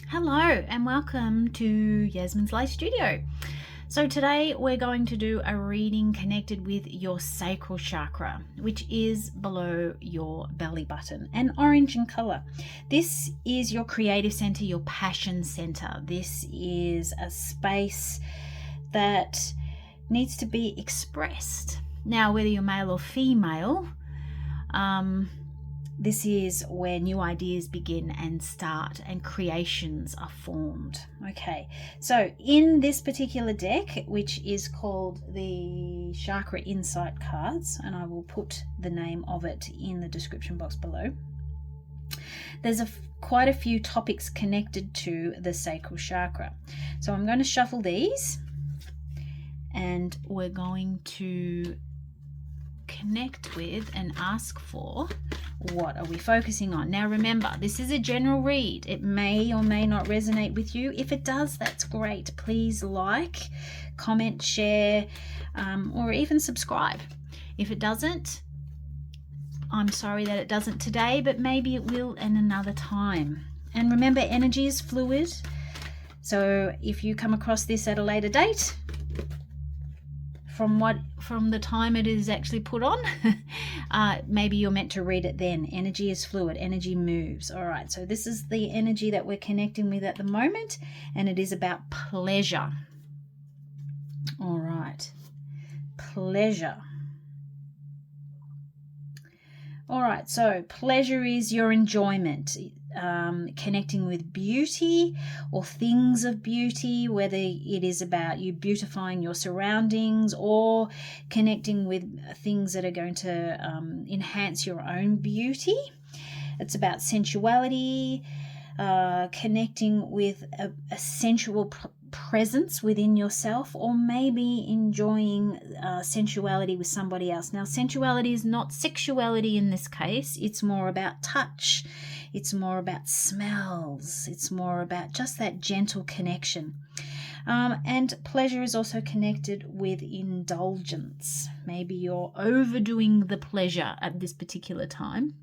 Hello and welcome to Yasmin's Light Studio. So today we're going to do a reading connected with your sacral chakra, which is below your belly button and orange in color. This is your creative center, your passion center. This is a space that needs to be expressed. Now, whether you're male or female, this is where new ideas begin and start and creations are formed. Okay, so in this particular deck, which is called the Chakra Insight cards, and I will put the name of it in the description box below, there's quite a few topics connected to the sacral chakra. So I'm going to shuffle these and we're going to connect with and ask for what are we focusing on. Now remember, this is a general read. It may or may not resonate with you. If it does, that's great. Please like, comment, share, or even subscribe. If it doesn't, I'm sorry that it doesn't today, but maybe it will in another time. And remember, energy is fluid. So if you come across this at a later date, from the time it is actually put on, maybe you're meant to read it then. Energy is fluid, energy moves. All right, so this is the energy that we're connecting with at the moment, and it is about pleasure. All right, pleasure. All right, so pleasure is your enjoyment, connecting with beauty or things of beauty, whether it is about you beautifying your surroundings or connecting with things that are going to enhance your own beauty. It's about sensuality, connecting with a sensual presence within yourself, or maybe enjoying sensuality with somebody else. Now, sensuality is not sexuality in this case. It's more about touch. It's more about smells. It's more about just that gentle connection. And pleasure is also connected with indulgence. Maybe you're overdoing the pleasure at this particular time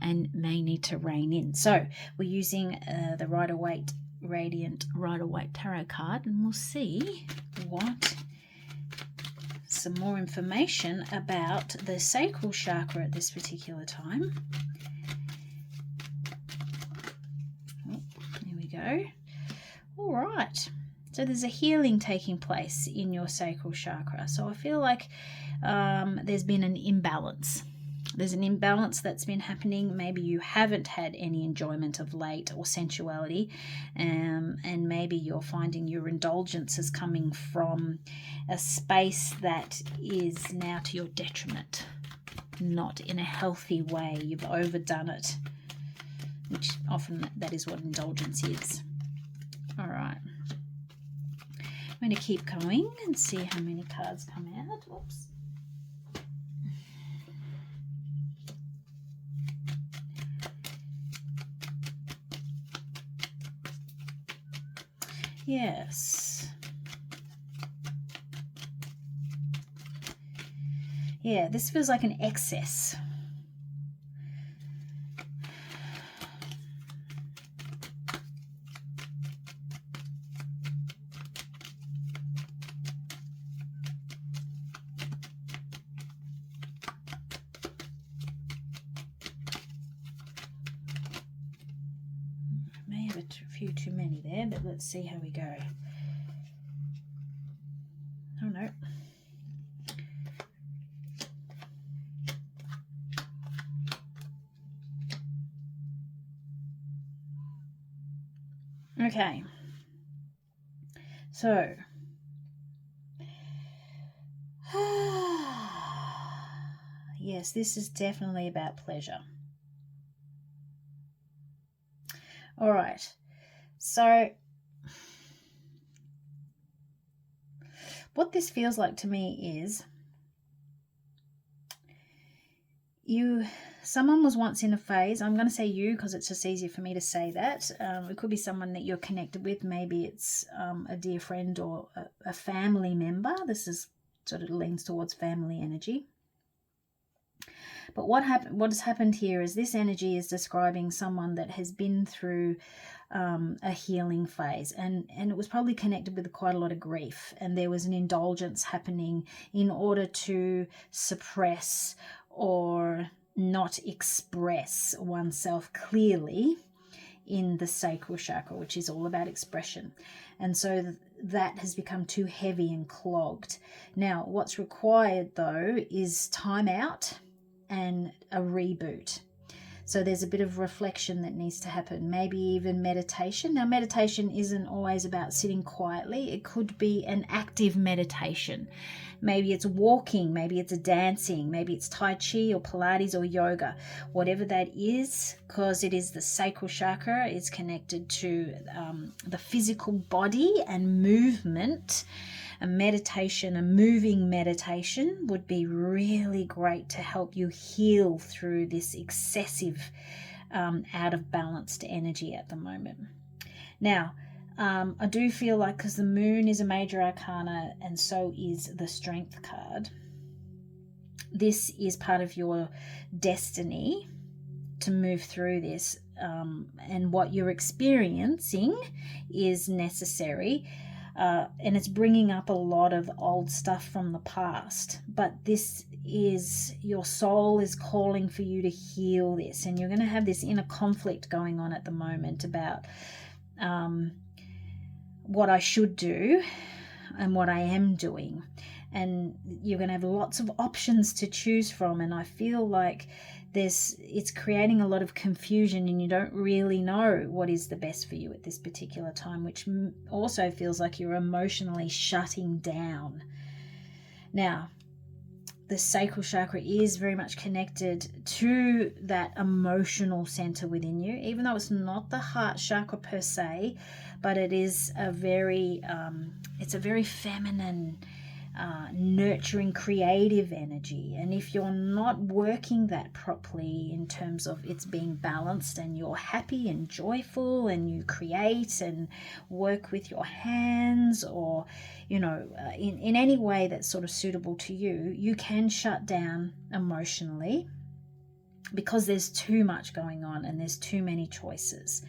and may need to rein in. So we're using the Rider-Waite Radiant Rider-Waite Tarot card, and we'll see what some more information about the sacral chakra at this particular time. Oh, there we go. All right, so there's a healing taking place in your sacral chakra. So I feel like there's been an imbalance. There's an imbalance that's been happening. Maybe you haven't had any enjoyment of late or sensuality, and maybe you're finding your indulgence is coming from a space that is now to your detriment, not in a healthy way. You've overdone it, which often that is what indulgence is. All right. I'm going to keep going and see how many cards come out. Whoops. Yes. Yeah, this feels like an excess. May have a few too many there, but let's see how we go. Oh no. Okay. So yes, this is definitely about pleasure. All right. So what this feels like to me is someone was once in a phase. I'm going to say you because it's just easier for me to say that. It could be someone that you're connected with. Maybe it's a dear friend or a family member. This is sort of leans towards family energy. But what has happened here is this energy is describing someone that has been through a healing phase, and it was probably connected with quite a lot of grief, and there was an indulgence happening in order to suppress or not express oneself clearly in the sacral chakra, which is all about expression. And so that has become too heavy and clogged. Now, what's required though is time out and a reboot. So there's a bit of reflection that needs to happen, maybe even meditation. Now, meditation isn't always about sitting quietly. It could be an active meditation. Maybe it's walking, maybe it's dancing, maybe it's Tai Chi or Pilates or yoga, whatever that is, because it is the sacral chakra. It's connected to the physical body and movement. A meditation, a moving meditation would be really great to help you heal through this excessive out of balanced energy at the moment. Now, I do feel like, because the moon is a major arcana and so is the strength card, this is part of your destiny to move through this, and what you're experiencing is necessary. And it's bringing up a lot of old stuff from the past, but this is, your soul is calling for you to heal this, and you're going to have this inner conflict going on at the moment about what I should do and what I am doing, and you're going to have lots of options to choose from, and I feel like it's creating a lot of confusion, and you don't really know what is the best for you at this particular time, which also feels like you're emotionally shutting down. Now, the sacral chakra is very much connected to that emotional center within you, even though it's not the heart chakra per se, but it is a very feminine, nurturing, creative energy. And if you're not working that properly in terms of it's being balanced and you're happy and joyful and you create and work with your hands, or in any way that's sort of suitable to you, you can shut down emotionally because there's too much going on and there's too many choices,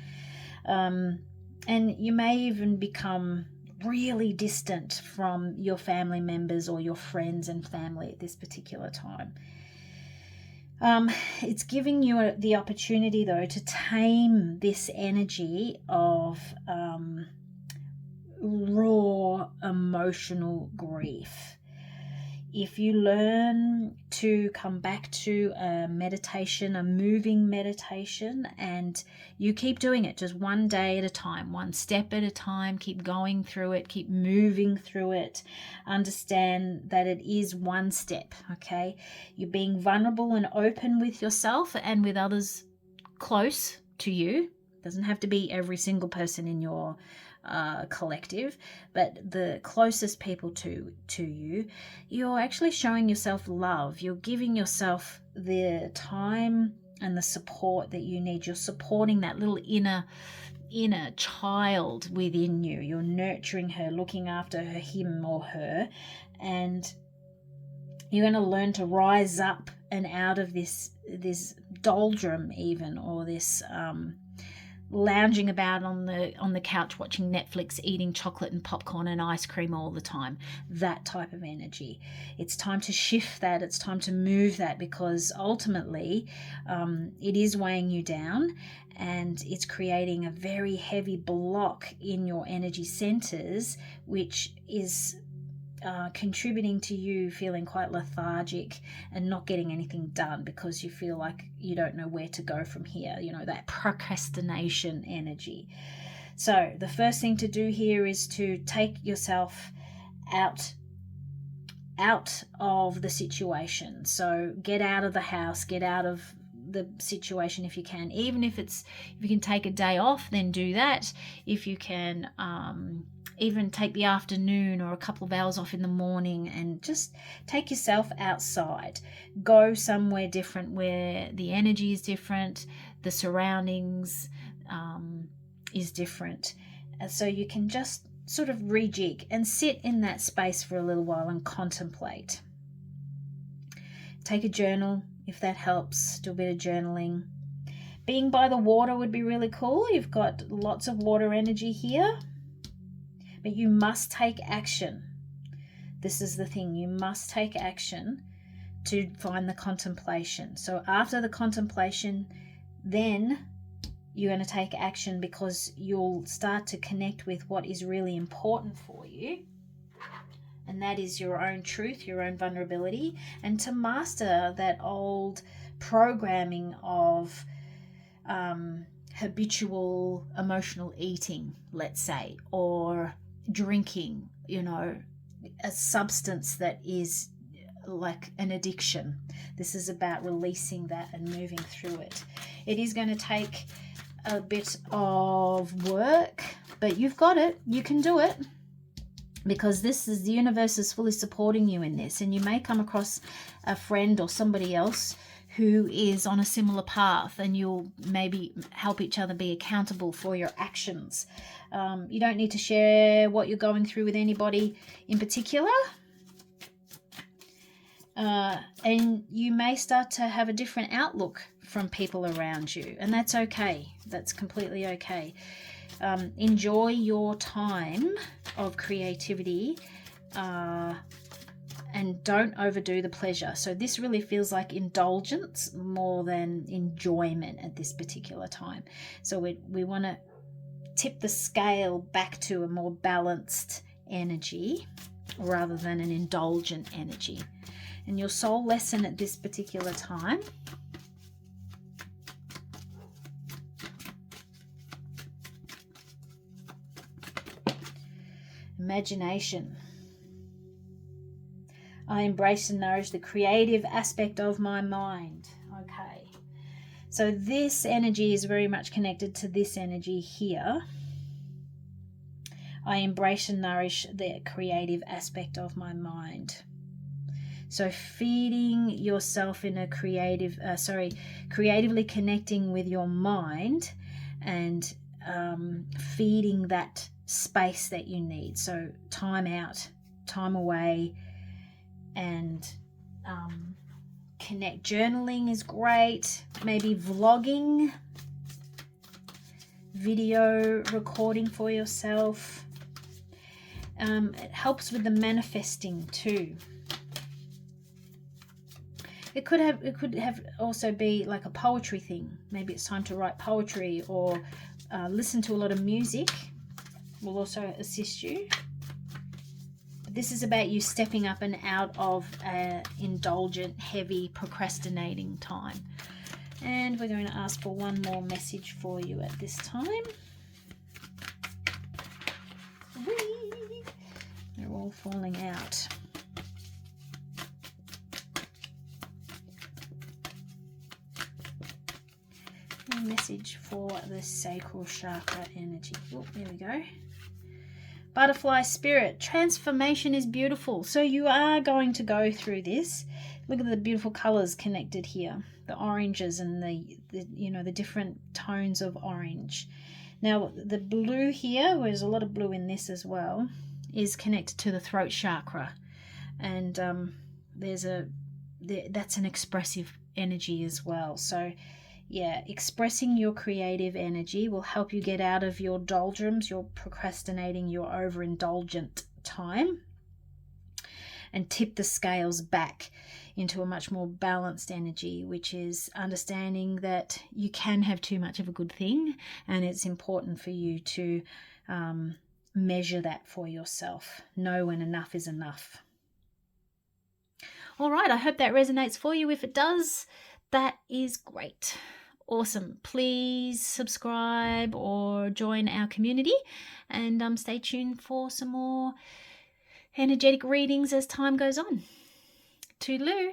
and you may even become really distant from your family members or your friends and family at this particular time. It's giving you the opportunity, though, to tame this energy of raw emotional grief. If you learn to come back to a meditation, a moving meditation, and you keep doing it just one day at a time, one step at a time, keep going through it, keep moving through it, understand that it is one step, okay? You're being vulnerable and open with yourself and with others close to you. It doesn't have to be every single person in your collective, but the closest people to you. You're actually showing yourself love. You're giving yourself the time and the support that you need. You're supporting that little inner child within you. You're nurturing her, looking after her, him or her, and you're going to learn to rise up and out of this doldrum even, or this lounging about on the couch watching Netflix, eating chocolate and popcorn and ice cream all the time, that type of energy. It's time to shift that. It's time to move that, because ultimately it is weighing you down, and it's creating a very heavy block in your energy centers, which is contributing to you feeling quite lethargic and not getting anything done, because you feel like you don't know where to go from here, that procrastination energy. So the first thing to do here is to take yourself out of the situation. So get out of the house, get out of the situation if you can. Even if you can take a day off, then do that. If you can even take the afternoon or a couple of hours off in the morning and just take yourself outside. Go somewhere different where the energy is different, the surroundings is different. So you can just sort of rejig and sit in that space for a little while and contemplate. Take a journal, if that helps. Do a bit of journaling. Being by the water would be really cool. You've got lots of water energy here, but you must take action. This is the thing, you must take action to find the contemplation. So after the contemplation, then you're going to take action, because you'll start to connect with what is really important for you. And that is your own truth, your own vulnerability, and to master that old programming of habitual emotional eating, let's say, or drinking, a substance that is like an addiction. This is about releasing that and moving through it. It is going to take a bit of work, but you've got it. You can do it, because the universe is fully supporting you in this, and you may come across a friend or somebody else who is on a similar path, and you'll maybe help each other be accountable for your actions. You don't need to share what you're going through with anybody in particular. And you may start to have a different outlook from people around you, and that's okay. That's completely okay. Enjoy your time of creativity, and don't overdo the pleasure. So this really feels like indulgence more than enjoyment at this particular time. So we want to tip the scale back to a more balanced energy rather than an indulgent energy. And your soul lesson at this particular time imagination. I embrace and nourish the creative aspect of my mind. Okay. So this energy is very much connected to this energy here. I embrace and nourish the creative aspect of my mind. So feeding yourself in a creatively connecting with your mind, and feeding that space that you need. So time out, time away, and connect. Journaling is great. Maybe vlogging, video recording for yourself. It helps with the manifesting too. It could have also be like a poetry thing. Maybe it's time to write poetry, or listen to a lot of music will also assist you. But this is about you stepping up and out of an indulgent, heavy, procrastinating time. And we're going to ask for one more message for you at this time. Whee! They're all falling out. Message for the sacral chakra energy. Oh, there we go. Butterfly spirit, transformation is beautiful. So you are going to go through this. Look at the beautiful colors connected here, the oranges and the different tones of orange. Now the blue here, there's a lot of blue in this as well, is connected to the throat chakra, and that's an expressive energy as well. So yeah, expressing your creative energy will help you get out of your doldrums, your procrastinating, your overindulgent time, and tip the scales back into a much more balanced energy, which is understanding that you can have too much of a good thing, and it's important for you to measure that for yourself. Know when enough is enough. All right, I hope that resonates for you. If it does, that is great. Awesome. Please subscribe or join our community, and stay tuned for some more energetic readings as time goes on. Toodaloo.